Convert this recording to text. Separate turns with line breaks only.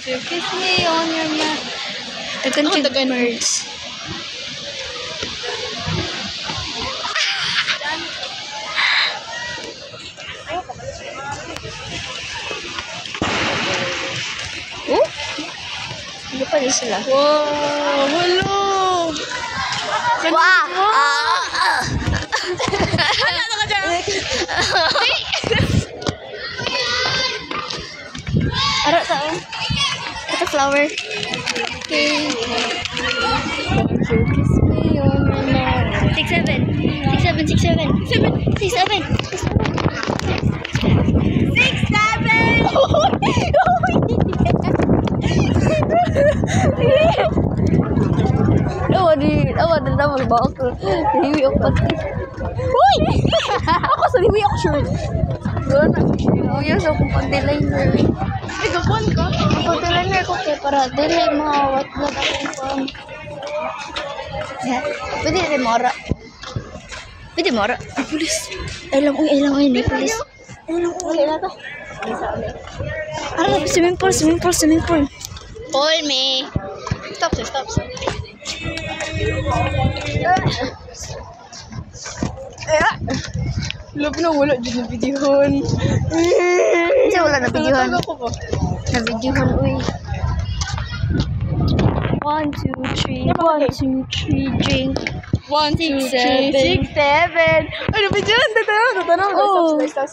you kiss me on your mouth? Tagan words. Oh? Hindi pa rin sila.
Wow! Hello!
Wow!
Ano ka dyan?
Ara tao. Ito flower. Okay. Don't you kiss me on your mouth? 6'7". 6'7". 6'7". 6'7". 6'7". Awa din na magbawa ko. Hiwi ako pati. Uy! Ako sa hiwi ako sure. Doon na. Huwag sa akong pag-liner.
Igapon ka?
Pag-liner ko kaya para dili mawat na akong pang. Pwede rin mora. Pwede mora. Ay, pulis. Ay lang, hindi pulis. Ay lang, wala to. Ara, swimming pool.
Pull me. Stop. Love na wala dyan na videohan.
Kasi wala na videohan.
Natago ko ba?
Na videohan, uy. 1, 2, 3. 1, 2, 3, drink.
1, 2,
6,
3, 6, 7. Ano ba dyan? Tatanong.
Oh.
Stop.